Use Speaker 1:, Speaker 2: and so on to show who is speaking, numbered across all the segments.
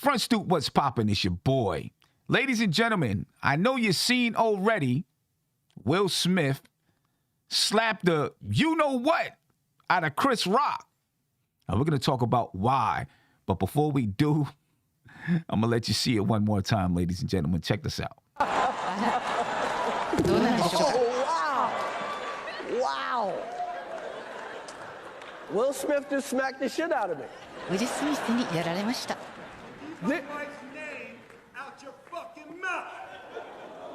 Speaker 1: Front Stoop, what's poppin'? It's your boy. Ladies and gentlemen, I know you've seen already Will Smith slap the you-know-what out of Chris Rock. Now, we're going to talk about why. But before we do, I'm going to let you see it one more time, ladies and gentlemen. Check this out.
Speaker 2: Wow. Will Smith just smacked the shit out of me.
Speaker 3: ウィル・スミスにやられました。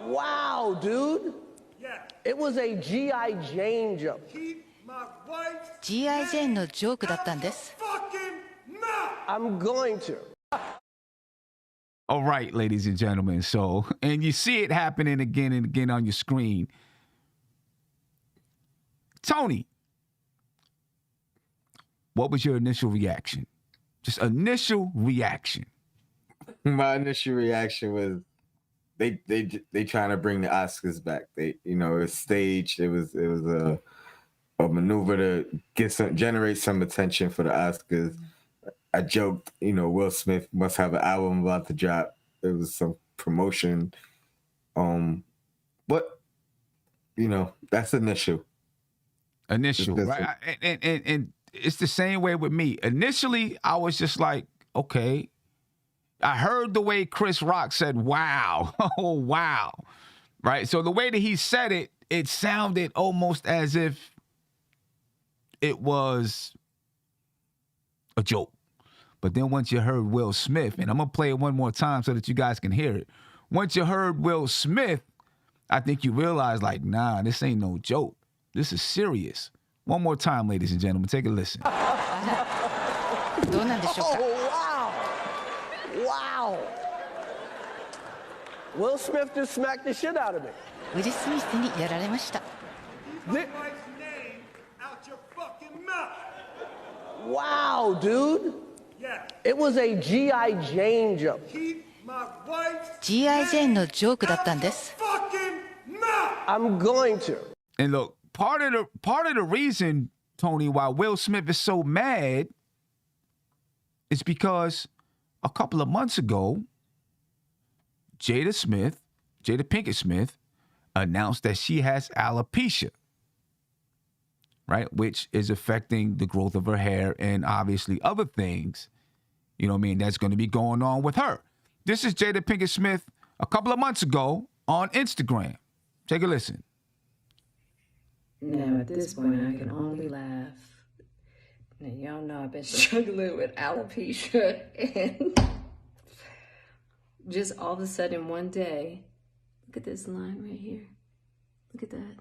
Speaker 2: Wow, dude. It was a G.I. Jane joke.
Speaker 3: G.I. ジェーンのジョークだったんです。
Speaker 2: I'm going to.
Speaker 1: All right, ladies and gentlemen. So, and you see it happening again and again on your screen. Tony, what was your initial reaction? Just initial reaction.
Speaker 4: My initial reaction was they trying to bring the Oscars back. It was staged. It was a maneuver to generate some attention for the Oscars. I joked, Will Smith must have an album about to drop. It was some promotion. But that's initial.
Speaker 1: Initial, right? And it's the same way with me. Initially, I was just like, okay. I heard the way Chris Rock said, wow. Oh, wow. Right? So the way that he said it, it sounded almost as if it was a joke. But then once you heard Will Smith, and I'm going to play it one more time so that you guys can hear it. Once you heard Will Smith, I think you realize, like, nah, this ain't no joke. This is serious. One more time, ladies and gentlemen. Take a listen.
Speaker 3: どうなんでしょうか。
Speaker 2: Wow. Will Smith just smacked the shit out of me.
Speaker 3: ウィル・スミスにやられました。
Speaker 2: Wow, dude. It was a G.I. Jane joke.
Speaker 3: G.I. ジェーンのジョークだったんです。
Speaker 2: I'm going to.
Speaker 1: And look, part of the reason, Tony, why Will Smith is so mad is because a couple of months ago, Jada Pinkett-Smith, announced that she has alopecia, right? Which is affecting the growth of her hair and obviously other things, that's going to be going on with her. This is Jada Pinkett-Smith a couple of months ago on Instagram. Take a listen.
Speaker 5: Now, at this point, I can only laugh. Now, y'all know I've been struggling with alopecia, and just all of a sudden one day, look at this line right here. Look at that.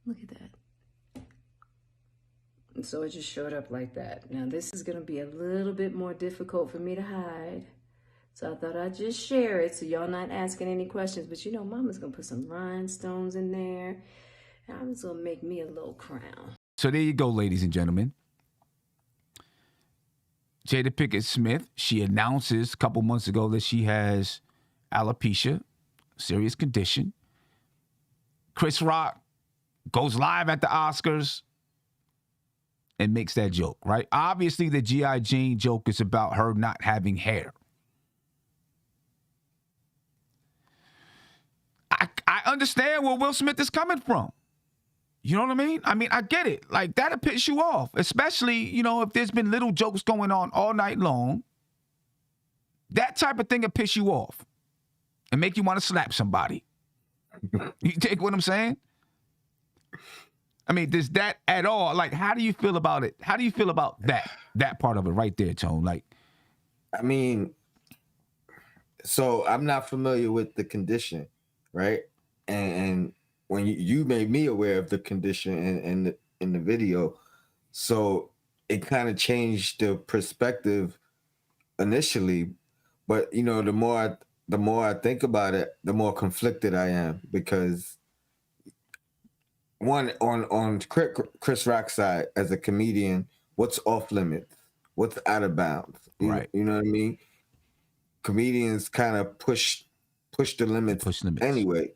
Speaker 5: Look at that. And so it just showed up like that. Now, this is going to be a little bit more difficult for me to hide. So I thought I'd just share it so y'all not asking any questions. But Mama's going to put some rhinestones in there. And I'm just going to make me a little crown.
Speaker 1: So there you go, ladies and gentlemen. Jada Pinkett-Smith, she announces a couple months ago that she has alopecia, serious condition. Chris Rock goes live at the Oscars and makes that joke, right? Obviously, the G.I. Jane joke is about her not having hair. I understand where Will Smith is coming from. You know what I mean? I get it. Like, that'll piss you off, especially, if there's been little jokes going on all night long. That type of thing will piss you off and make you want to slap somebody. You take what I'm saying? Does that at all? Like, how do you feel about it? How do you feel about that part of it right there, Tone? Like,
Speaker 4: so I'm not familiar with the condition, right? And when you made me aware of the condition in the video, so it kind of changed the perspective initially. But the more I think about it, the more conflicted I am, because one, on Chris Rock's side as a comedian, what's off limits, what's out of bounds,
Speaker 1: right?
Speaker 4: You know what I mean? Comedians kind of push the limits anyway.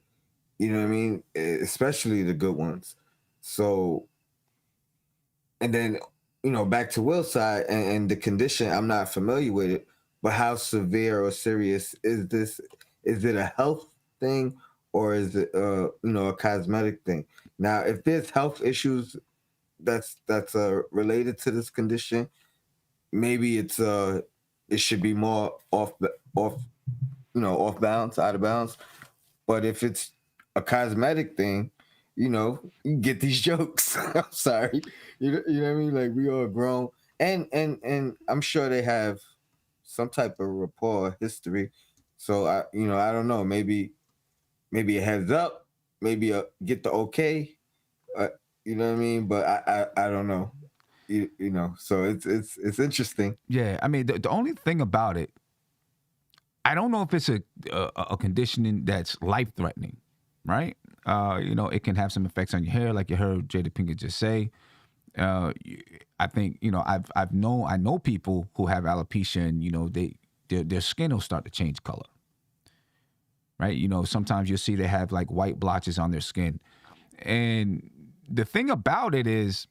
Speaker 4: You know what I mean? Especially the good ones. So, and then back to Will's side and the condition, I'm not familiar with it, but how severe or serious is this? Is it a health thing or is it a cosmetic thing? Now, if there's health issues that's related to this condition, maybe it should be more off off bounds, out of bounds. But if it's a cosmetic thing, you get these jokes. I'm sorry. You know what I mean? Like, we all grown. And I'm sure they have some type of rapport history. So I don't know. Maybe a heads up, maybe get the okay. You know what I mean? But I don't know. So it's interesting.
Speaker 1: Yeah, I mean, the only thing about it, I don't know if it's a condition that's life threatening, right? It can have some effects on your hair, like you heard Jada Pinkett just say. I think I know people who have alopecia, and their skin will start to change color, right? Sometimes you'll see they have like white blotches on their skin, and the thing about it is,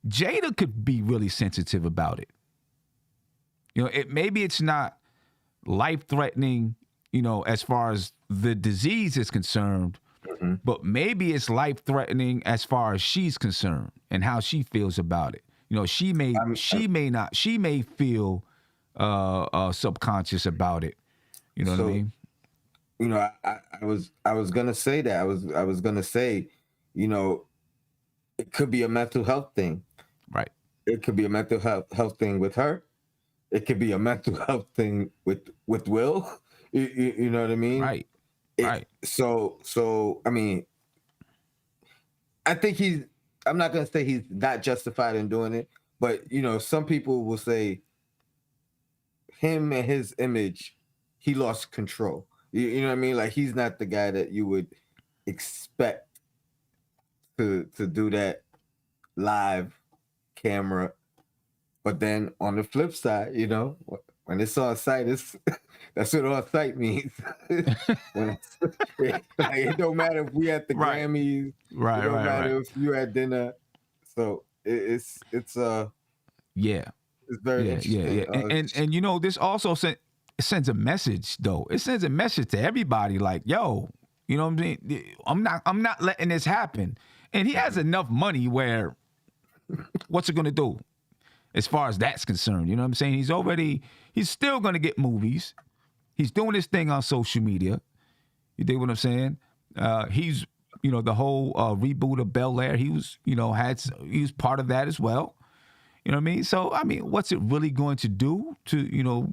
Speaker 1: Jada could be really sensitive about it. Maybe it's not life-threatening, as far as the disease is concerned, but maybe it's life-threatening as far as she's concerned and how she feels about it. She may feel subconscious about it. You know what I mean?
Speaker 4: I was gonna say that. I was gonna say, it could be a mental health thing.
Speaker 1: Right.
Speaker 4: It could be a mental health thing with her. It could be a mental health thing with Will. You know what I mean?
Speaker 1: Right. Right.
Speaker 4: So I mean, I think I'm not gonna say he's not justified in doing it, but some people will say him and his image, he lost control. You know what I mean? Like, he's not the guy that you would expect to do that live camera. But then on the flip side, when it's on site, that's what on site means. It don't matter if we at the Grammys,
Speaker 1: right?
Speaker 4: It don't matter if you at dinner. So it's
Speaker 1: yeah,
Speaker 4: it's very interesting.
Speaker 1: Yeah. And this also sends a message, though. It sends a message to everybody, like, yo, you know what I'm saying? I'm not letting this happen. And he has enough money where, what's it gonna do? As far as that's concerned, you know what I'm saying? He's still going to get movies. He's doing his thing on social media. You dig what I'm saying? He's, the whole reboot of Bel Air, he was part of that as well. You know what I mean? So, I mean, what's it really going to do to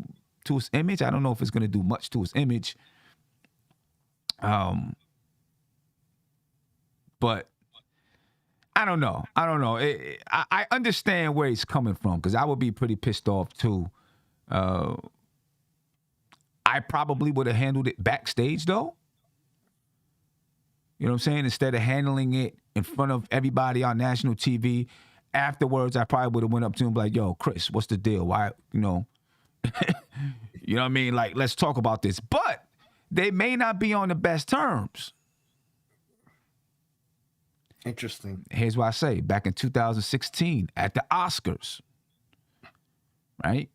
Speaker 1: his image? I don't know if it's going to do much to his image. But I don't know. I understand where he's coming from, because I would be pretty pissed off too. I probably would have handled it backstage, though. You know what I'm saying? Instead of handling it in front of everybody on national TV, afterwards, I probably would have went up to him like, yo, Chris, what's the deal? Why, you know what I mean? Like, let's talk about this. But they may not be on the best terms.
Speaker 4: Interesting.
Speaker 1: Here's what I say. Back in 2016, at the Oscars, right?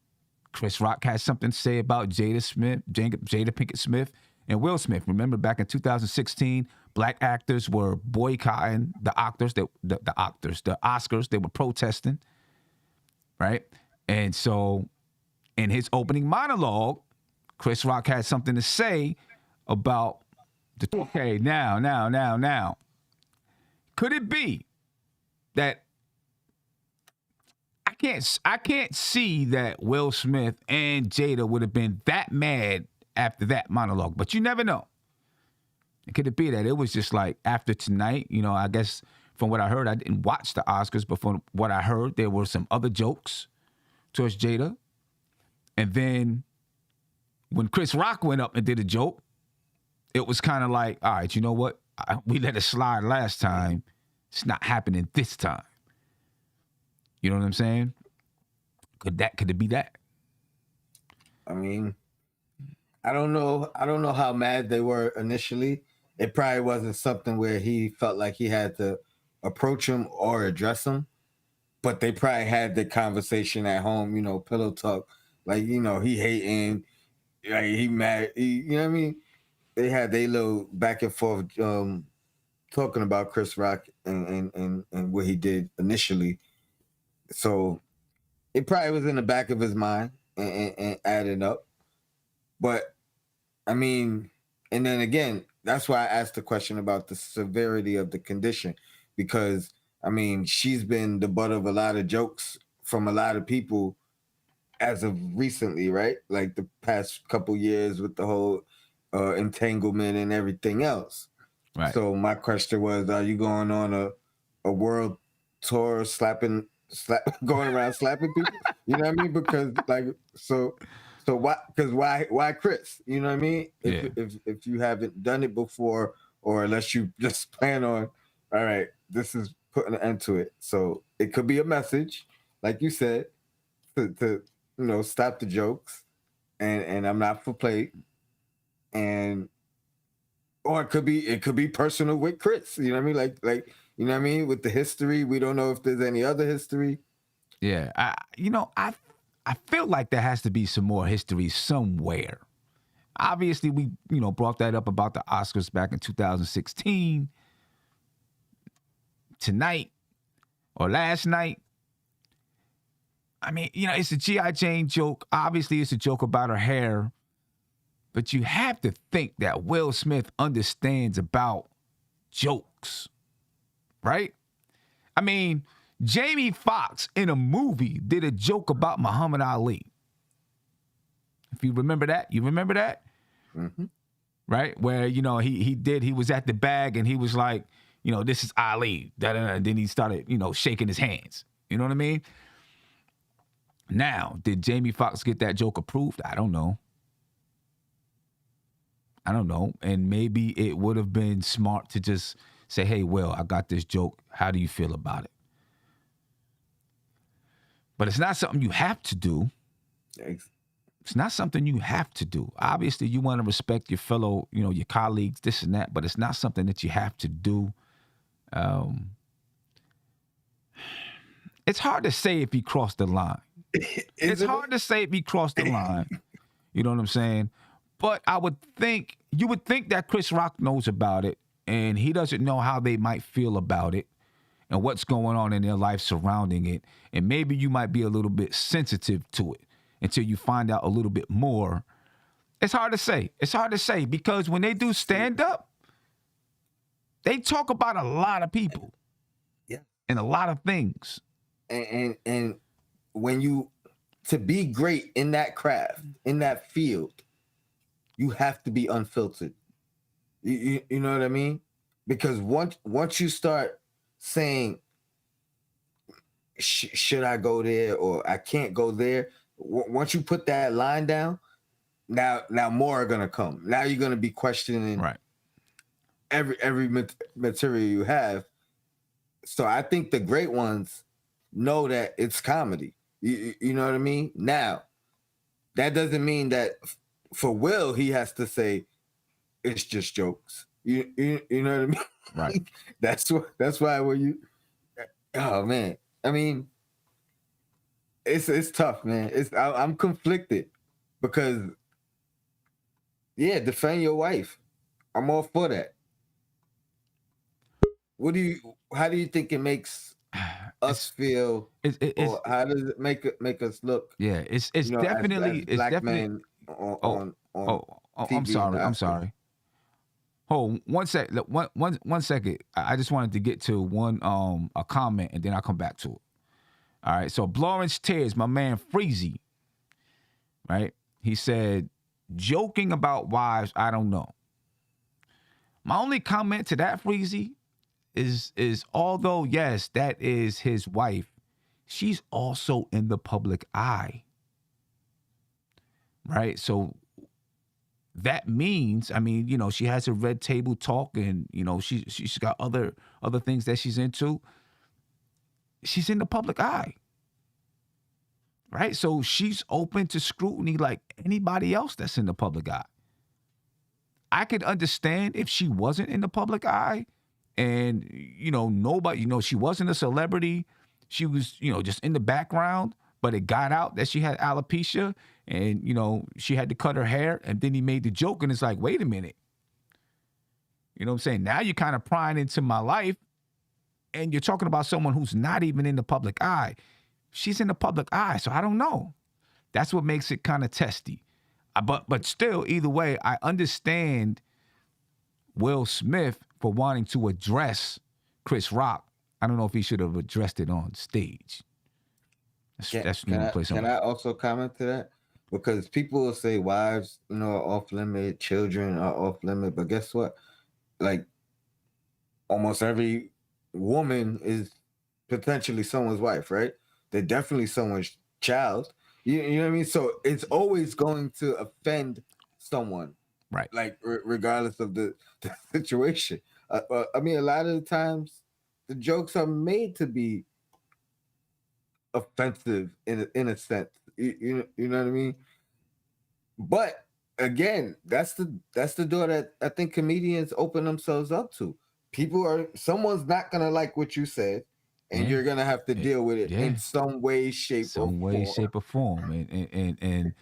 Speaker 1: Chris Rock had something to say about Jada Pinkett-Smith, and Will Smith. Remember, back in 2016, black actors were boycotting the Oscars. They were protesting, right? And so, in his opening monologue, Chris Rock had something to say about the. Okay, now. Could it be that I can't see that Will Smith and Jada would have been that mad after that monologue? But you never know. Could it be that it was just like, after tonight, I guess from what I heard, I didn't watch the Oscars, but from what I heard, there were some other jokes towards Jada. And then when Chris Rock went up and did a joke, it was kind of like, all right, you know what? We let it slide last time. It's not happening this time. You know what I'm saying? Could it be that?
Speaker 4: I mean, I don't know how mad they were initially. It probably wasn't something where he felt like he had to approach him or address him. but they probably had the conversation at home, pillow talk, like, he hating, like he mad, you know what I mean? They had their little back and forth talking about Chris Rock and what he did initially. So it probably was in the back of his mind and adding up. But I mean, and then again, that's why I asked the question about the severity of the condition, because I mean, she's been the butt of a lot of jokes from a lot of people as of recently, right? Like the past couple years with the whole entanglement and everything else.
Speaker 1: Right.
Speaker 4: So my question was, are you going on a world tour going around slapping people? You know what I mean? Because like, so why? Because why Chris? You know what I mean? If you haven't done it before, or unless you just plan on, all right, this is putting an end to it. So it could be a message, like you said, to stop the jokes, and I'm not for play, or it could be personal with Chris. You know what I mean? Like you know what I mean? With the history, we don't know if there's any other history.
Speaker 1: Yeah, I feel like there has to be some more history somewhere. Obviously, we brought that up about the Oscars back in 2016. Tonight or last night, I mean, it's a G.I. Jane joke. Obviously, it's a joke about her hair. But you have to think that Will Smith understands about jokes, right? I mean, Jamie Foxx in a movie did a joke about Muhammad Ali. If you remember that,
Speaker 4: Mm-hmm.
Speaker 1: Right? Where, he was at the bag and he was like, this is Ali. And then he started, shaking his hands. You know what I mean? Now, did Jamie Foxx get that joke approved? I don't know. And maybe it would have been smart to just say, hey, Will, I got this joke. How do you feel about it? But it's not something you have to do.
Speaker 4: Thanks.
Speaker 1: It's not something you have to do. Obviously, you want to respect your fellow, your colleagues, this and that, but it's not something that you have to do. It's hard to say if he crossed the line. It's hard to say if he crossed the line. You know what I'm saying? But you would think that Chris Rock knows about it, and he doesn't know how they might feel about it and what's going on in their life surrounding it. And maybe you might be a little bit sensitive to it until you find out a little bit more. It's hard to say. It's hard to say because when they do stand-up, they talk about a lot of people.
Speaker 4: Yeah.
Speaker 1: And a lot of things.
Speaker 4: And when to be great in that craft, in that field, you have to be unfiltered. You know what I mean? Because once you start saying, should I go there or I can't go there, once you put that line down, now more are gonna come. Now you're gonna be questioning every material you have. So I think the great ones know that it's comedy. You know what I mean? Now, that doesn't mean that for Will, he has to say it's just jokes. You know what I mean?
Speaker 1: Right.
Speaker 4: That's why when oh man, I mean, it's tough, man. I'm conflicted because defend your wife. I'm all for that. How do you think it makes us feel? Or how does it make us look?
Speaker 1: Yeah, it's definitely
Speaker 4: as black
Speaker 1: men
Speaker 4: on
Speaker 1: I'm sorry. Hold 1 sec. One second. I just wanted to get to one a comment and then I'll come back to it. All right. So Lawrence Tears, my man Freezy, right? He said, joking about wives, I don't know. My only comment to that, Freezy, is although yes, that is his wife, she's also in the public eye. Right? So that means, I mean, she has a red table talk and, she's got other things that she's into. She's in the public eye. Right? So she's open to scrutiny like anybody else that's in the public eye. I could understand if she wasn't in the public eye and, nobody, she wasn't a celebrity. she was, just in the background, but it got out that she had alopecia and, she had to cut her hair. And then he made the joke and it's like, wait a minute. You know what I'm saying? Now you're kind of prying into my life and you're talking about someone who's not even in the public eye. She's in the public eye, so I don't know. That's what makes it kind of testy. But still, either way, I understand Will Smith for wanting to address Chris Rock. I don't know if he should have addressed it on stage.
Speaker 4: Can I also comment to that? Because people will say wives, are off limit, children are off limit, but guess what? Like almost every woman is potentially someone's wife, right? They're definitely someone's child. You know what I mean? So it's always going to offend someone,
Speaker 1: right?
Speaker 4: Like regardless of the situation. I mean, a lot of the times the jokes are made to be offensive in a sense. You know what I mean? But again, that's the door that I think comedians open themselves up to. Someone's not gonna like what you said, and you're gonna have to deal with it in some way, shape, or form.
Speaker 1: And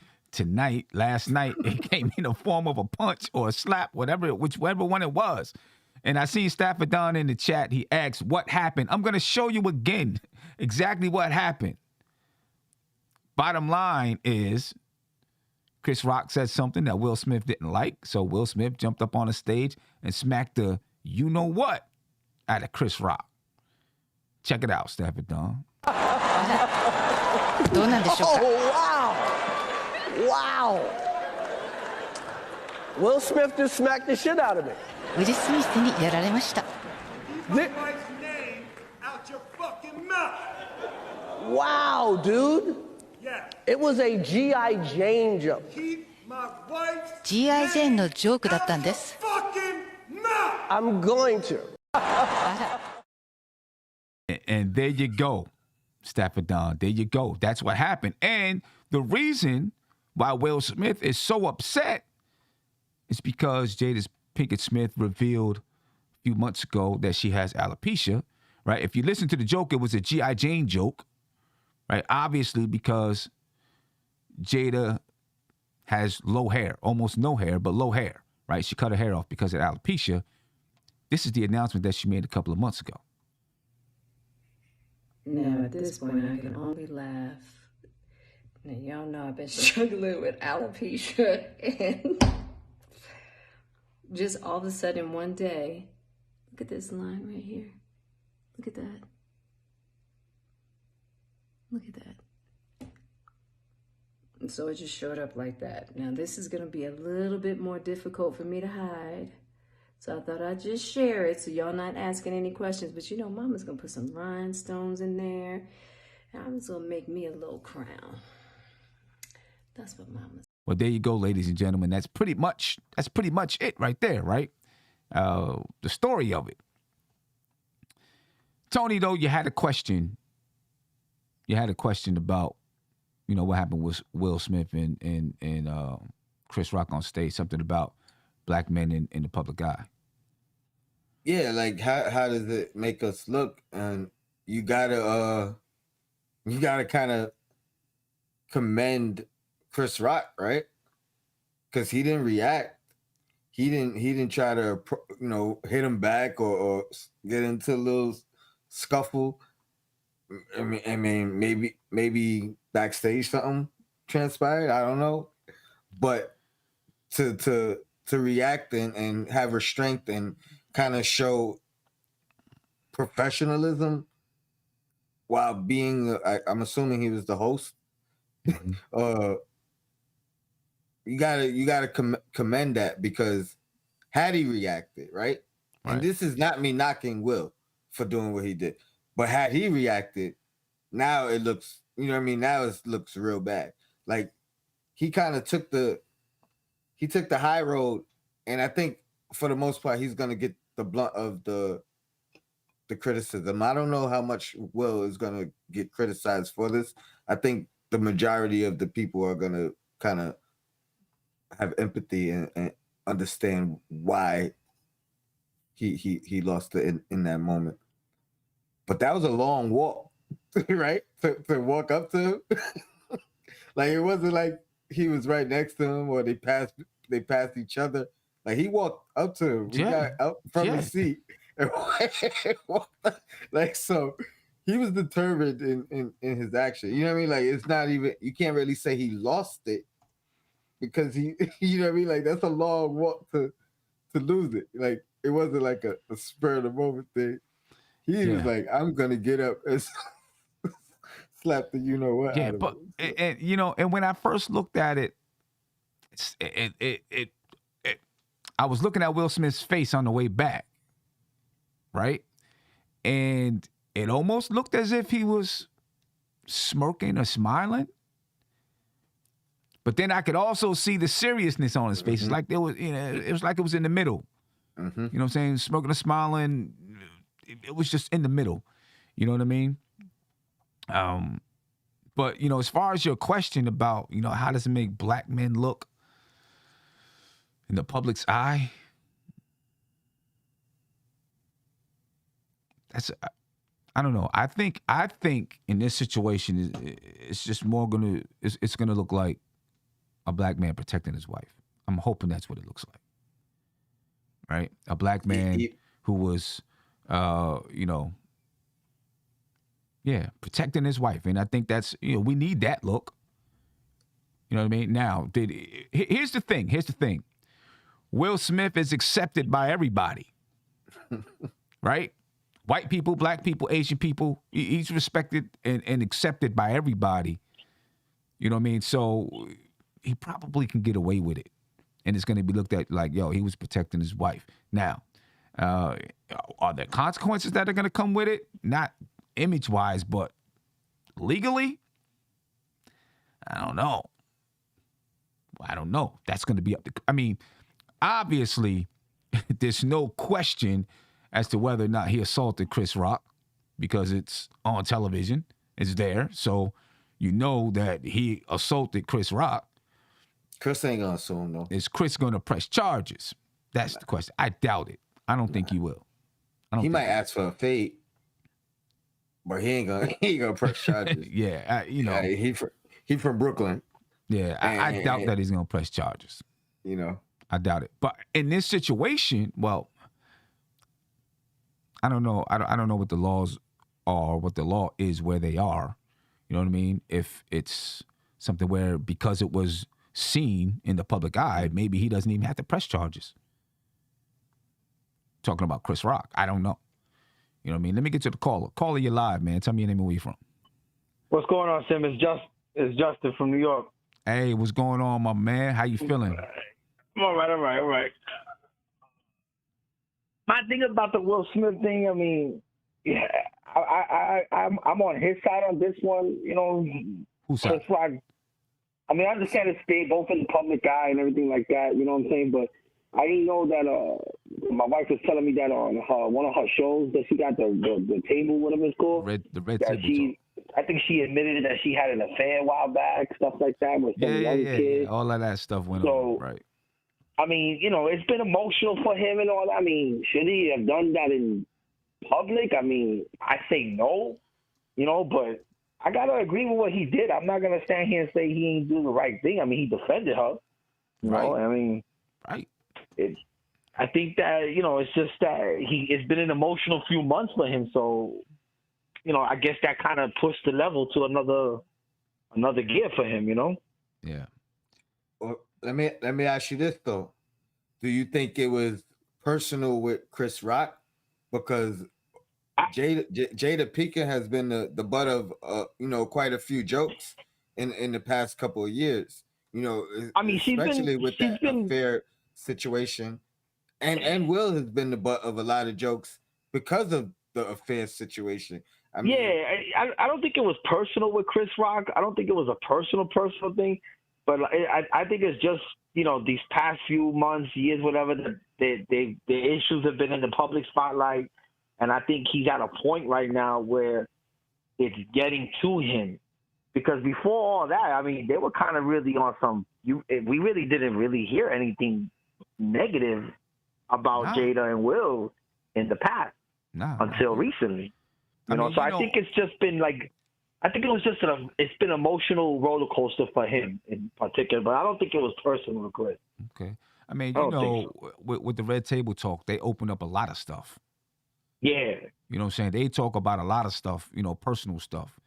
Speaker 1: last night, it came in the form of a punch or a slap, whichever one it was. And I seen Stafford Don in the chat. He asked, "What happened?" I'm gonna show you again exactly what happened. Bottom line is, Chris Rock said something that Will Smith didn't like, so Will Smith jumped up on the stage and smacked the you-know-what out of Chris Rock. Check it out, Stafford Don.
Speaker 2: Oh, wow. Will Smith just smacked the shit out of me.
Speaker 3: ウィル・スミスにやられました。
Speaker 2: Wow, dude. It was a G.I. Jane joke.
Speaker 3: G.I. Jane のジョークだったんです。
Speaker 2: I'm going to.
Speaker 1: And there you go, Stafford Don. There you go. That's what happened. And the reason why Will Smith is so upset is because Jada Pinkett-Smith revealed a few months ago that she has alopecia, right? If you listen to the joke, it was a G.I. Jane joke, right? Obviously, because Jada has low hair, almost no hair, but low hair, right? She cut her hair off because of alopecia. This is the announcement that she made a couple of months ago.
Speaker 5: Now, at this point, I can only laugh. Now, y'all know I've been struggling with alopecia, and just all of a sudden one day, look at this line right here. Look at that. Look at that. And so it just showed up like that. Now, this is going to be a little bit more difficult for me to hide. So I thought I'd just share it so y'all not asking any questions. But Mama's going to put some rhinestones in there. And I'm just going to make me a little crown. That's what Mama's.
Speaker 1: Well, there you go, ladies and gentlemen. That's pretty much it right there, right? The story of it. Tony, though, you had a question. You had a question about, what happened with Will Smith and Chris Rock on stage. Something about black men in the public eye.
Speaker 4: Yeah, like how does it make us look? And you gotta kind of commend Chris Rock, right? Because he didn't react. He didn't try to hit him back or get into a little scuffle. I mean, maybe backstage something transpired. I don't know, but to react and have restraint and kind of show professionalism while being, I'm assuming he was the host. You gotta commend that, because had he reacted, right? And this is not me knocking Will for doing what he did, but had he reacted, now it looks, now it looks real bad. Like he kind of took the high road, and I think for the most part he's gonna get the blunt of the criticism. I don't know how much Will is gonna get criticized for this. I think the majority of the people are gonna kind of have empathy and understand why he lost it in that moment. But that was a long walk right? To walk up to him. Like it wasn't like he was right next to him or they passed each other. Like he walked up to him. He got up from his seat and walked up. Like so he was determined in his action. You know what I mean? Like it's not even you can't really say he lost it because he you know what I mean? Like that's a long walk to lose it. Like it wasn't like a spur of the moment thing. He was like, I'm gonna get up and slap the you know what out of
Speaker 1: but
Speaker 4: him.
Speaker 1: and you know, and when I first looked at it, I was looking at Will Smith's face on the way back, right? And it almost looked as if he was smirking or smiling. But then I could also see the seriousness on his face. It's like there was, you know, it was like it was in the middle. You know what I'm saying? Smirking or smiling. It was just in the middle. You know what I mean? But, you know, as far as your question about, you know, how does it make black men look in the public's eye? I don't know. I think in this situation, it's just more it's gonna look like a black man protecting his wife. I'm hoping that's what it looks like. Right? A black man who was, you know, protecting his wife. And I think that's, you know, we need that look. You know what I mean? Now, here's the thing. Will Smith is accepted by everybody. Right? White people, black people, Asian people. He's respected and accepted by everybody. You know what I mean? So he probably can get away with it. And it's going to be looked at like, yo, he was protecting his wife. Now, are there consequences that are going to come with it? Not image-wise, but legally? I don't know. That's going to be up to... I mean, obviously, there's no question as to whether or not he assaulted Chris Rock because it's on television. It's there. So you know that he assaulted Chris Rock.
Speaker 4: Chris ain't gonna sue him though.
Speaker 1: Is Chris gonna press charges? That's the question. I doubt it. I don't think he will.
Speaker 4: He might ask for a fade, but he ain't gonna press charges.
Speaker 1: You know,
Speaker 4: he from Brooklyn.
Speaker 1: Yeah, I doubt that he's gonna press charges.
Speaker 4: You know,
Speaker 1: I doubt it. But in this situation, well, I don't know. I don't know what the laws are, what the law is where they are. You know what I mean? If it's something where because it was seen in the public eye, maybe he doesn't even have to press charges. Talking about Chris Rock. I don't know. You know what I mean? Let me get to the caller. Caller, you're live, man. Tell me your name and where you from.
Speaker 6: What's going on, Sim? It's Justin from New York.
Speaker 1: Hey, what's going on, my man? How you feeling?
Speaker 6: I'm all right. My thing about the Will Smith thing, I mean, yeah, I'm on his side on this one. You know,
Speaker 1: whose side?
Speaker 6: Chris Rock. I mean, I understand it's both in the public eye and everything like that. You know what I'm saying? But I didn't know that. My wife was telling me that on one of her shows that she got the table, whatever it's called.
Speaker 1: The red table.
Speaker 6: I think she admitted that she had an affair a while back, stuff like that with some young kid.
Speaker 1: Yeah. All of that stuff went on, right?
Speaker 6: I mean, you know, it's been emotional for him and all that. I mean, should he have done that in public? I mean, I say no, you know, but I got to agree with what he did. I'm not going to stand here and say he ain't do the right thing. I mean, he defended her. You know, I mean,
Speaker 1: right.
Speaker 6: I think that, you know, it's just that it's been an emotional few months for him. So, you know, I guess that kind of pushed the level to another gear for him, you know?
Speaker 1: Yeah.
Speaker 4: Well, let me ask you this though. Do you think it was personal with Chris Rock? Because Jada Pinkett has been the butt of you know, quite a few jokes in the past couple of years. You know,
Speaker 6: I mean,
Speaker 4: especially with that affair situation, and Will has been the butt of a lot of jokes because of the affair situation. I mean,
Speaker 6: I don't think it was personal with Chris Rock. I don't think it was a personal thing, but I think it's just, you know, these past few months, years, whatever, the issues have been in the public spotlight. And I think he's at a point right now where it's getting to him. Because before all that, I mean, they were kind of really on some we really didn't really hear anything negative about Jada and Will in the past until recently. I think it's just been like, I think it was just it's been an emotional roller coaster for him in particular, but I don't think it was personal to Chris.
Speaker 1: Okay. I mean, you know, with the Red Table Talk, they open up a lot of stuff.
Speaker 6: Yeah.
Speaker 1: You know what I'm saying? They talk about a lot of stuff, you know, personal stuff.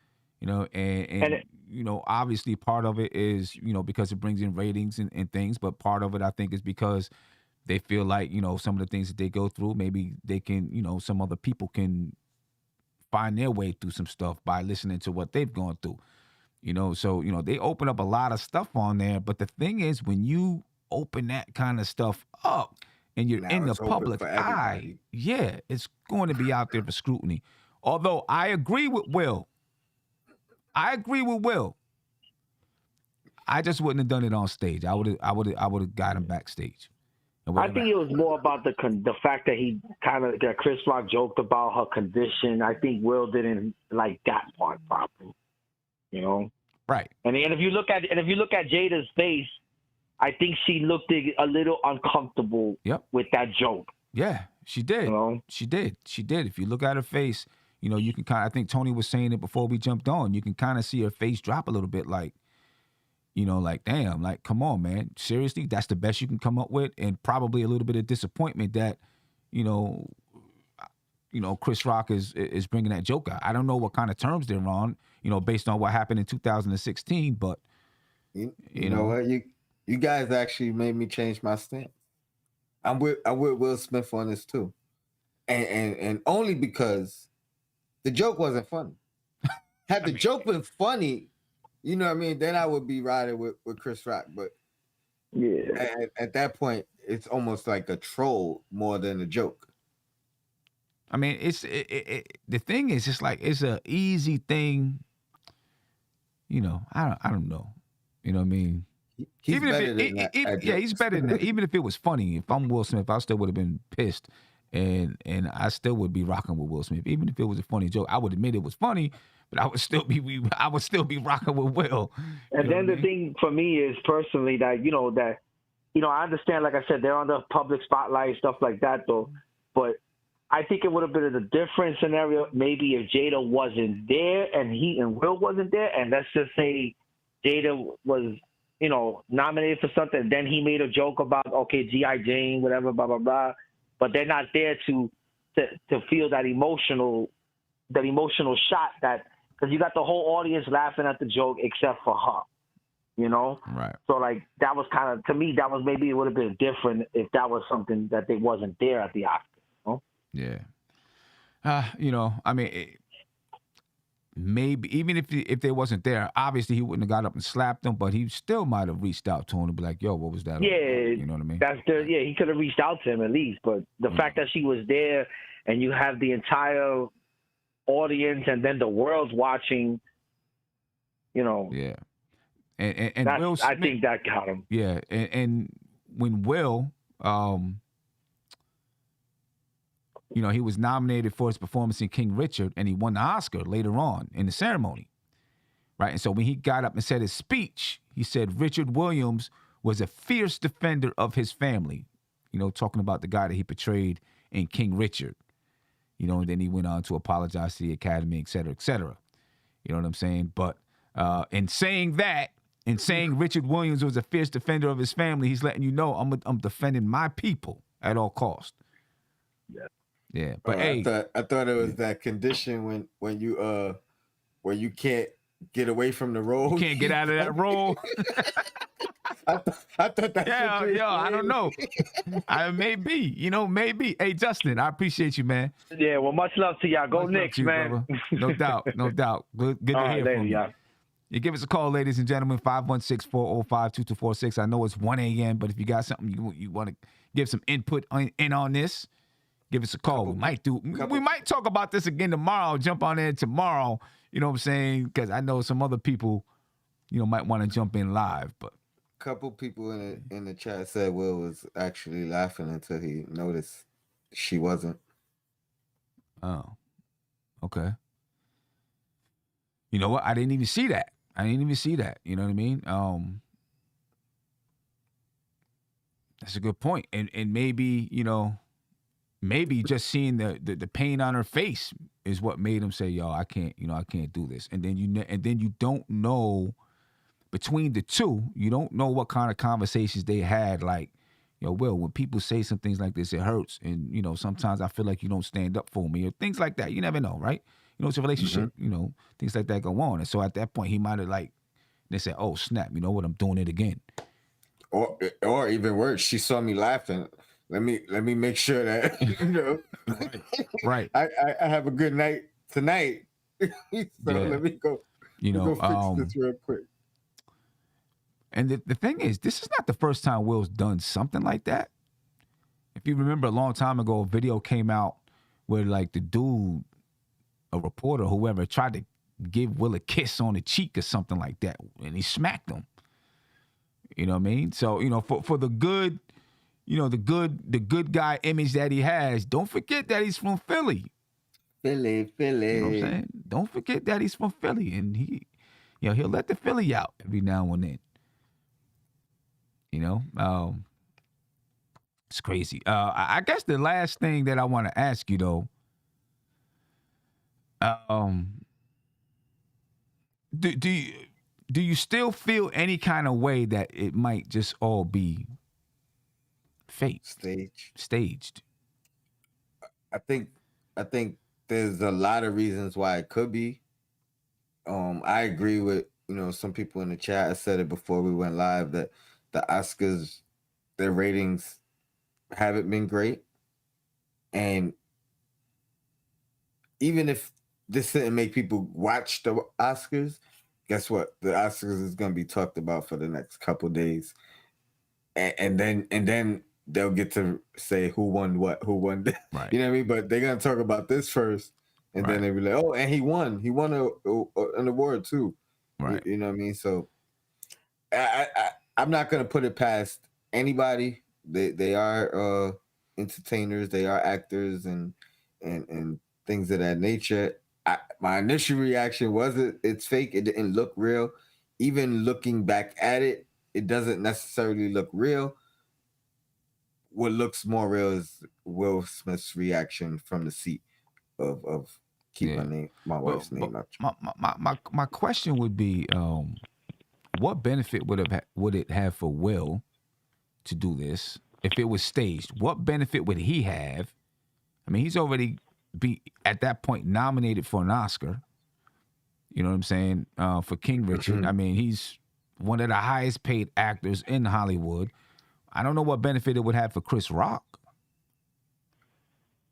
Speaker 1: You know, and you know, obviously part of it is, you know, because it brings in ratings and things, but part of it I think is because they feel like, you know, some of the things that they go through, maybe they can, you know, some other people can find their way through some stuff by listening to what they've gone through. You know, so, you know, they open up a lot of stuff on there. But the thing is, when you open that kind of stuff up and you're in the public eye, yeah, it's going to be out there for scrutiny. Although I agree with Will. I just wouldn't have done it on stage. I would have got him backstage.
Speaker 6: I think it was more about the fact that he that Chris Rock joked about her condition. I think Will didn't like that part properly. You know,
Speaker 1: right?
Speaker 6: And if you look at Jada's face, I think she looked a little uncomfortable. With that joke.
Speaker 1: Yeah, she did.
Speaker 6: You know?
Speaker 1: She did. If you look at her face, you know, you can kind of, I think Tony was saying it before we jumped on, you can kind of see her face drop a little bit, like, you know, like, damn, like, come on, man. Seriously, that's the best you can come up with? And probably a little bit of disappointment that, you know, Chris Rock is bringing that joke out. I don't know what kind of terms they're on, you know, based on what happened in 2016, but
Speaker 4: you know what, you guys actually made me change my stance. I'm with Will Smith on this too, and only because the joke wasn't funny. Had the joke been funny, you know what I mean, then I would be riding with Chris Rock. But
Speaker 6: yeah,
Speaker 4: at that point, it's almost like a troll more than a joke.
Speaker 1: I mean, the thing is, it's like it's an easy thing. You know, I don't know. You know what I mean?
Speaker 4: He's better than that.
Speaker 1: Yeah, he's better than that. Even if it was funny, if I'm Will Smith, I still would have been pissed, and I still would be rocking with Will Smith. Even if it was a funny joke, I would admit it was funny, but I would still be rocking with Will.
Speaker 6: And then the thing for me is personally that I understand, like I said, they're on the public spotlight, stuff like that, though. But I think it would have been a different scenario maybe if Jada wasn't there and he and Will wasn't there, and let's just say Jada was, you know, nominated for something, and then he made a joke about, okay, G.I. Jane, whatever, blah, blah, blah. But they're not there to feel that emotional shot, that because you got the whole audience laughing at the joke except for her, you know?
Speaker 1: Right.
Speaker 6: So, like, that was kind of, to me, that was maybe it would have been different if that was something that they wasn't there at the Oscars, you know?
Speaker 1: Yeah. You know, I mean, maybe even if they wasn't there, obviously he wouldn't have got up and slapped them, but he still might have reached out to him and be like, "Yo, what was that?"
Speaker 6: Yeah,
Speaker 1: you know what I mean?
Speaker 6: He could have reached out to him at least. But the fact that she was there and you have the entire audience and then the world's watching, you know.
Speaker 1: Yeah, and Will Smith,
Speaker 6: I think that got him.
Speaker 1: Yeah, and when Will, you know, he was nominated for his performance in King Richard, and he won the Oscar later on in the ceremony, right? And so when he got up and said his speech, he said Richard Williams was a fierce defender of his family, you know, talking about the guy that he portrayed in King Richard, you know, and then he went on to apologize to the Academy, et cetera, et cetera. You know what I'm saying? But in saying Richard Williams was a fierce defender of his family, he's letting you know I'm defending my people at all costs.
Speaker 6: Yeah.
Speaker 1: Yeah, but hey,
Speaker 4: I thought it was that condition when you can't get away from the roll.
Speaker 1: You can't get out of that roll.
Speaker 4: I thought that.
Speaker 1: Yeah, I don't know. Maybe. Hey, Justin, I appreciate you, man.
Speaker 6: Yeah, well, much love to y'all. Go Knicks, man.
Speaker 1: No doubt. Good to hear from you. You give us a call, ladies and gentlemen, 516-405-2246. I know it's 1 a.m., but if you got something you want to give some input in on this, give us a call. We might talk about this again tomorrow. Jump on in tomorrow. You know what I'm saying? Because I know some other people, you know, might want to jump in live. But
Speaker 4: a couple people in the chat said Will was actually laughing until he noticed she wasn't.
Speaker 1: Oh, okay. You know what? I didn't even see that. You know what I mean? That's a good point. And maybe, you know, maybe just seeing the pain on her face is what made him say, "Yo, I can't do this." And then you don't know between the two, you don't know what kind of conversations they had. Like, Will, when people say some things like this, it hurts, and sometimes I feel like you don't stand up for me or things like that. You never know, right? It's a relationship. Things like that go on, and so at that point, he might have they said, "Oh snap, you know what? I'm doing it again."
Speaker 4: Or even worse, she saw me laughing. Let me make sure that
Speaker 1: right.
Speaker 4: I have a good night tonight. So let me go. Fix this real quick.
Speaker 1: And the thing is, this is not the first time Will's done something like that. If you remember, a long time ago, a video came out where the dude, a reporter, whoever, tried to give Will a kiss on the cheek or something like that, and he smacked him. You know what I mean? So, for the good, the good guy image that he has, don't forget that he's from Philly.
Speaker 4: Philly.
Speaker 1: You know what I'm saying? Don't forget that he's from Philly, and he'll let the Philly out every now and then. It's crazy. I guess the last thing that I want to ask you though, do you still feel any kind of way that it might just all be fake, staged?
Speaker 4: I think there's a lot of reasons why it could be. I agree with some people in the chat. I said it before we went live that the Oscars, their ratings haven't been great, and even if this didn't make people watch the Oscars, guess what? The Oscars is going to be talked about for the next couple days, and then they'll get to say who won what, who won this.
Speaker 1: Right.
Speaker 4: You know what I mean? But they're going to talk about this first, and then they'll be like, oh, and he won an award too.
Speaker 1: Right.
Speaker 4: You know what I mean? So I'm not going to put it past anybody. They are entertainers, they are actors, and things of that nature. My initial reaction was it's fake. It didn't look real. Even looking back at it, it doesn't necessarily look real. What looks more real is Will Smith's reaction from the seat of keep my wife's name out.
Speaker 1: My question would be, what benefit would it have for Will to do this if it was staged? What benefit would he have? I mean, he's already at that point nominated for an Oscar. You know what I'm saying? For King Richard.
Speaker 4: Mm-hmm.
Speaker 1: I mean, he's one of the highest paid actors in Hollywood. I don't know what benefit it would have for Chris Rock.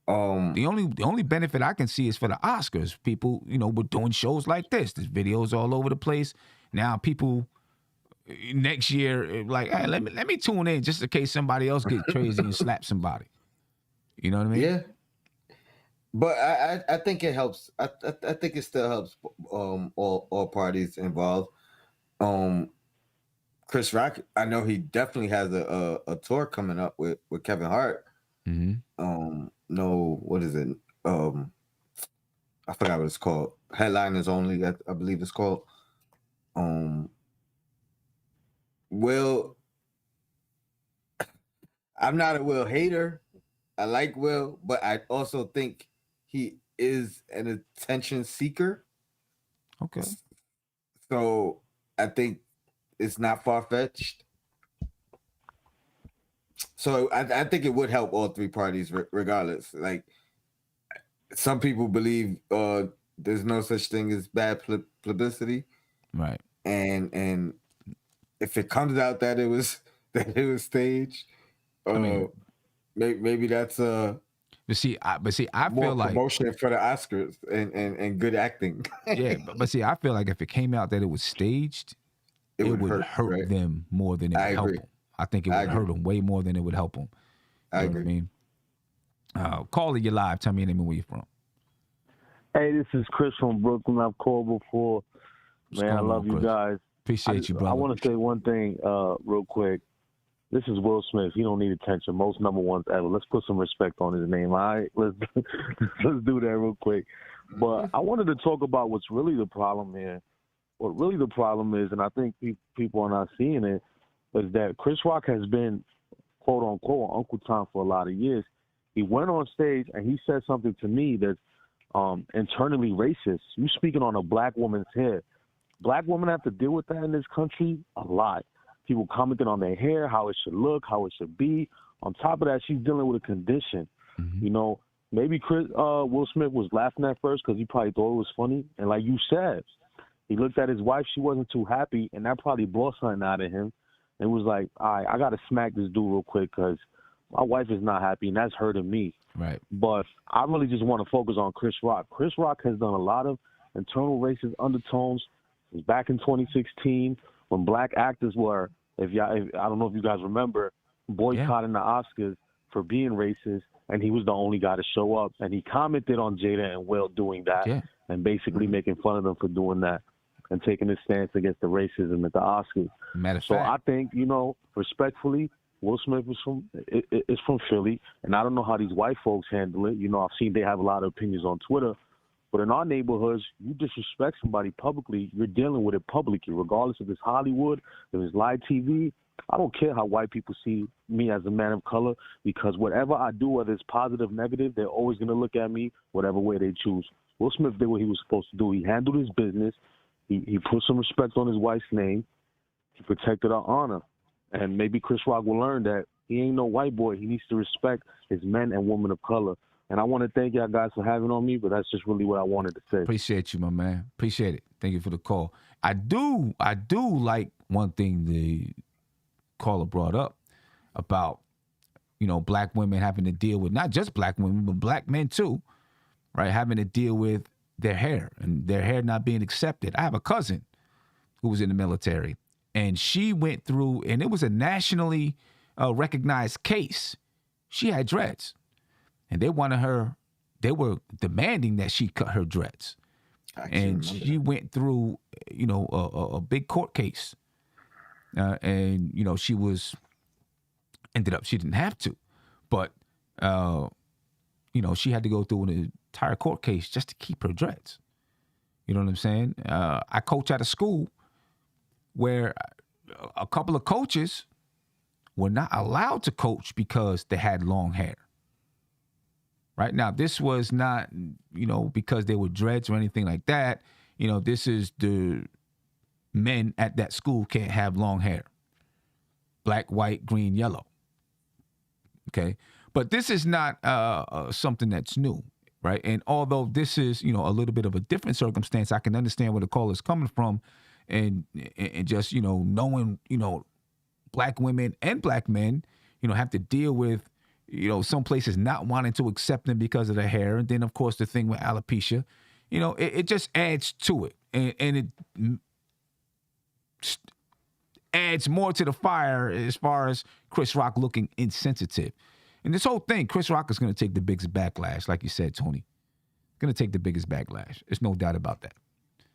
Speaker 1: The only benefit I can see is for the Oscars. People, we're doing shows like this. There's videos all over the place. Now people next year like, hey, let me tune in just in case somebody else gets crazy and slap somebody. You know what I mean?
Speaker 4: Yeah. But I think it helps. I think it still helps all parties involved. Chris Rock, I know he definitely has a tour coming up with Kevin Hart.
Speaker 1: Mm-hmm.
Speaker 4: No, what is it? I forgot what it's called. Headliners Only, I believe it's called. Will, I'm not a Will hater. I like Will, but I also think he is an attention seeker.
Speaker 1: Okay.
Speaker 4: So I think it's not far-fetched. So I think it would help all three parties regardless. Like, some people believe there's no such thing as bad publicity.
Speaker 1: Right.
Speaker 4: And if it comes out that it was staged, maybe that's
Speaker 1: But see, I
Speaker 4: more
Speaker 1: feel like
Speaker 4: promotion for the Oscars and good acting.
Speaker 1: yeah, but see, I feel like if it came out that it was staged, it would hurt
Speaker 4: right?
Speaker 1: them more than it would help them. I think it would hurt them way more than it would help them.
Speaker 4: I agree.
Speaker 1: What I mean? Caller, you live. Tell me your name and where you're from.
Speaker 7: Hey, this is Chris from Brooklyn. I've called before. Man, I love you guys.
Speaker 1: Appreciate you, brother.
Speaker 7: I want to say one thing real quick. This is Will Smith. He don't need attention. Most number ones ever. Let's put some respect on his name. All right, let's do that real quick. But I wanted to talk about what's really the problem here. What really the problem is, and I think people are not seeing it, is that Chris Rock has been, quote unquote, Uncle Tom for a lot of years. He went on stage and he said something to me that's internally racist. You speaking on a black woman's hair. Black women have to deal with that in this country a lot. People commenting on their hair, how it should look, how it should be. On top of that, she's dealing with a condition. You know, maybe Will Smith was laughing at first because he probably thought it was funny. And like you said, he looked at his wife. She wasn't too happy, and that probably brought something out of him. And was like, all right, I got to smack this dude real quick because my wife is not happy, and that's hurting me.
Speaker 1: Right.
Speaker 7: But I really just want to focus on Chris Rock. Chris Rock has done a lot of internal racist undertones. It was back in 2016 when black actors were, I don't know if you guys remember, boycotting the Oscars for being racist, and he was the only guy to show up. And he commented on Jada and Will doing that and basically making fun of them for doing that and taking his stance against the racism at the Oscars. So I think, you know, respectfully, Will Smith is from Philly, and I don't know how these white folks handle it. You know, I've seen they have a lot of opinions on Twitter. But in our neighborhoods, you disrespect somebody publicly, you're dealing with it publicly, regardless if it's Hollywood, if it's live TV. I don't care how white people see me as a man of color, because whatever I do, whether it's positive, negative, they're always going to look at me whatever way they choose. Will Smith did what he was supposed to do. He handled his business. He put some respect on his wife's name. He protected her honor. And maybe Chris Rock will learn that he ain't no white boy. He needs to respect his men and women of color. And I want to thank y'all guys for having on me, but that's just really what I wanted to say.
Speaker 1: Appreciate you, my man. Appreciate it. Thank you for the call. I do like one thing the caller brought up about, you know, black women having to deal with, not just black women, but black men too, right? Having to deal with their hair and their hair not being accepted. I have a cousin who was in the military, and she went through, and it was a nationally recognized case. She had dreads. And they were demanding that she cut her dreads. And she went through, you know, a big court case. And, you know, she didn't have to. But, you know, she had to go through an entire court case just to keep her dreads. You know what I'm saying? I coach at a school where a couple of coaches were not allowed to coach because they had long hair. Right now, this was not, you know, because they were dreads or anything like that. You know, this is the men at that school can't have long hair. Black, white, green, yellow. Okay. But this is not something that's new, right? And although this is, you know, a little bit of a different circumstance, I can understand where the call is coming from, and just, you know, knowing, you know, black women and black men, you know, have to deal with, you know, some places not wanting to accept them because of their hair. And then, of course, the thing with alopecia, you know, it just adds to it. And it adds more to the fire as far as Chris Rock looking insensitive. And this whole thing, Chris Rock is going to take the biggest backlash, like you said, Tony. Going to take the biggest backlash. There's no doubt about that.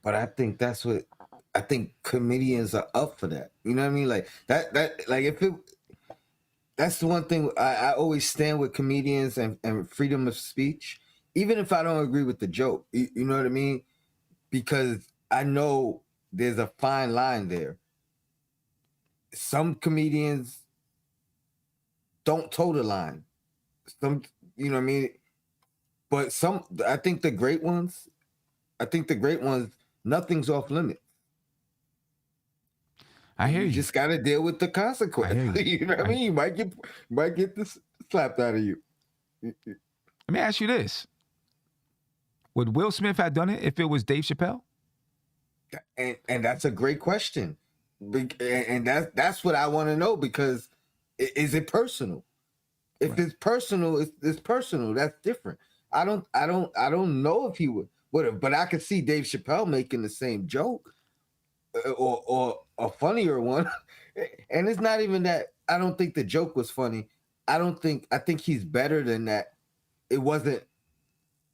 Speaker 4: But I think I think comedians are up for that. You know what I mean? Like that like if it... That's the one thing I always stand with comedians and freedom of speech, even if I don't agree with the joke. You know what I mean? Because I know there's a fine line there. Some comedians don't toe the line. Some, you know what I mean? But I think the great ones, nothing's off limits.
Speaker 1: I hear you.
Speaker 4: You just got to deal with the consequence. You know what I mean? You might get this slapped out of you.
Speaker 1: Let me ask you this. Would Will Smith have done it if it was Dave Chappelle?
Speaker 4: And that's a great question. And that's what I want to know, because is it personal? If it's personal, it's personal. That's different. I don't know if he would have, but I could see Dave Chappelle making the same joke. Or a funnier one. And it's not even that I don't think the joke was funny. I think he's better than that. It wasn't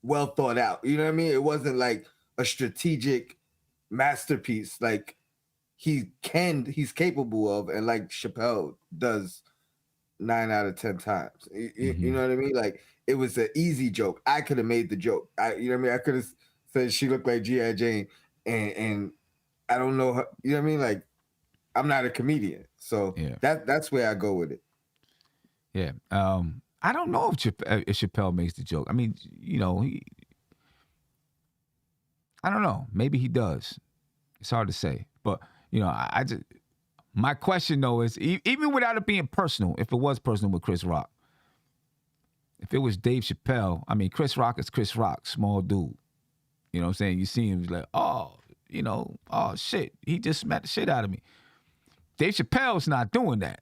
Speaker 4: well thought out. You know what I mean? It wasn't like a strategic masterpiece like he's capable of, and like Chappelle does 9 out of 10 times. You know what I mean? Like, it was an easy joke. I could have made the joke. You know what I mean? I could have said she looked like G.I. Jane, and I don't know her, you know what I mean? Like, I'm not a comedian, so that's where I go with it.
Speaker 1: Yeah. I don't know if Chappelle makes the joke. I mean, you know, I don't know. Maybe he does. It's hard to say. But, you know, I just, my question though is, even without it being personal, if it was personal with Chris Rock, if it was Dave Chappelle, I mean, Chris Rock is Chris Rock, small dude. You know what I'm saying? You see him, he's like, oh, you know, oh shit, he just smacked the shit out of me. Dave Chappelle's not doing that.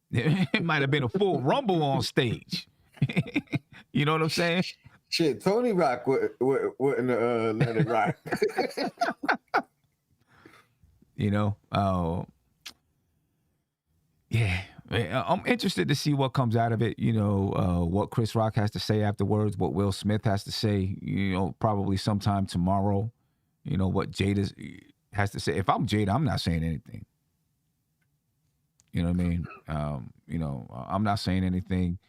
Speaker 1: It might have been a full rumble on stage. You know what I'm saying?
Speaker 4: Shit, Tony Rock wouldn't let it rock.
Speaker 1: You know, yeah. I'm interested to see what comes out of it. You know, what Chris Rock has to say afterwards, what Will Smith has to say, you know, probably sometime tomorrow. You know, what Jada has to say. If I'm Jada, I'm not saying anything. You know what I mean? You know, I'm not saying anything.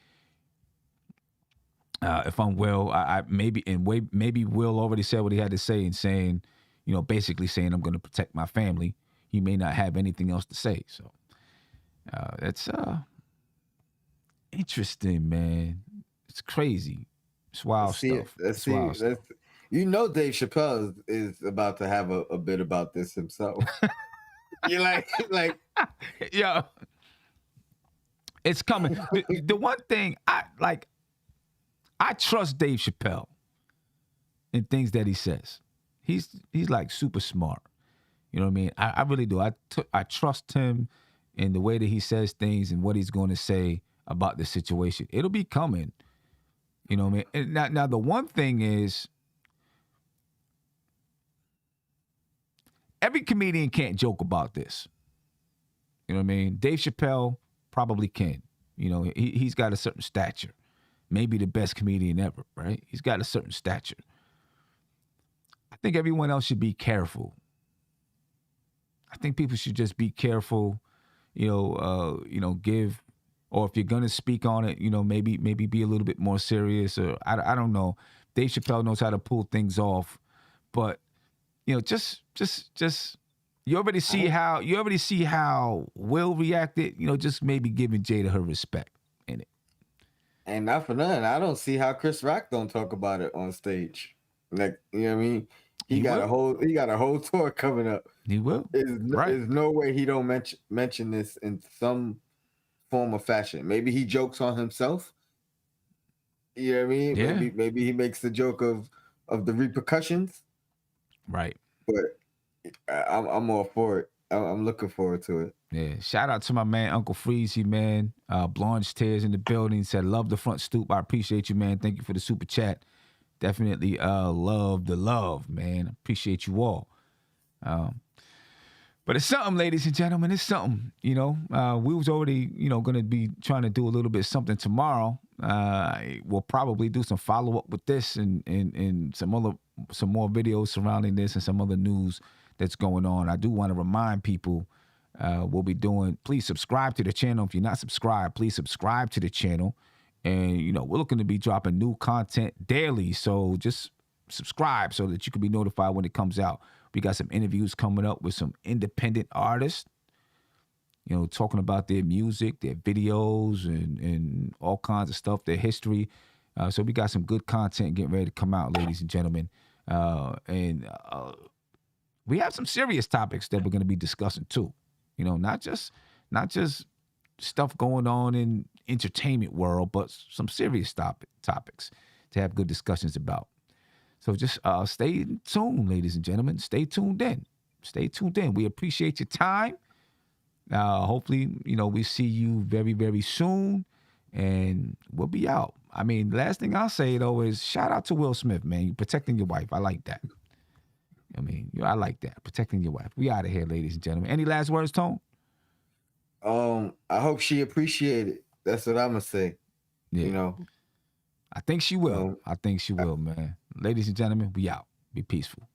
Speaker 1: If I'm Will, maybe Will already said what he had to say and saying, you know, basically saying I'm going to protect my family. He may not have anything else to say. So that's interesting, man. It's crazy. It's wild stuff. Wild stuff.
Speaker 4: You know, Dave Chappelle is about to have a bit about this himself. You're like,
Speaker 1: yeah, it's coming. The one thing I trust Dave Chappelle in things that he says. He's like super smart. You know what I mean? I really do. I trust him in the way that he says things and what he's going to say about the situation. It'll be coming. You know what I mean? And now the one thing is, every comedian can't joke about this. You know what I mean? Dave Chappelle probably can. You know, he's got a certain stature. Maybe the best comedian ever, right? He's got a certain stature. I think everyone else should be careful. I think people should just be careful, give, or if you're going to speak on it, you know, maybe be a little bit more serious, or I don't know. Dave Chappelle knows how to pull things off, but, you know, just you already see how Will reacted, you know, just maybe giving Jada her respect in it.
Speaker 4: And not for nothing, I don't see how Chris Rock don't talk about it on stage. Like, you know what I mean? He got a whole tour coming up.
Speaker 1: He will.
Speaker 4: There's no way he don't mention this in some form or fashion. Maybe he jokes on himself. You know what I mean?
Speaker 1: Yeah.
Speaker 4: Maybe he makes the joke of the repercussions.
Speaker 1: Right.
Speaker 4: But I'm all for it. I'm looking forward to it.
Speaker 1: Yeah. Shout out to my man, Uncle Freezy, man. Blanche Tears in the building. Said, love the Front Stoop. I appreciate you, man. Thank you for the super chat. Definitely love the love, man. Appreciate you all. But it's something, ladies and gentlemen. It's something, you know. We was already, you know, going to be trying to do a little bit something tomorrow. We'll probably do some follow-up with this and some more videos surrounding this and some other news that's going on. I do want to remind people we'll be doing, please subscribe to the channel. If you're not subscribed, please subscribe to the channel. And, you know, we're looking to be dropping new content daily. So just subscribe so that you can be notified when it comes out. We got some interviews coming up with some independent artists, you know, talking about their music, their videos, and all kinds of stuff, their history. So we got some good content getting ready to come out, ladies and gentlemen. And we have some serious topics that we're going to be discussing too. You know, not just stuff going on in entertainment world, but some serious topics to have good discussions about. So just stay tuned, ladies and gentlemen. Stay tuned in. Stay tuned in. We appreciate your time. Hopefully, you know, we see you very, very soon, and we'll be out. I mean, the last thing I'll say, though, is shout out to Will Smith, man. You protecting your wife. I like that. I mean, I like that. Protecting your wife. We out of here, ladies and gentlemen. Any last words, Tone?
Speaker 4: I hope she appreciated it. That's what I'm going to say.
Speaker 1: Yeah.
Speaker 4: You know?
Speaker 1: I think she will. I think she will, man. Ladies and gentlemen, we out. Be peaceful.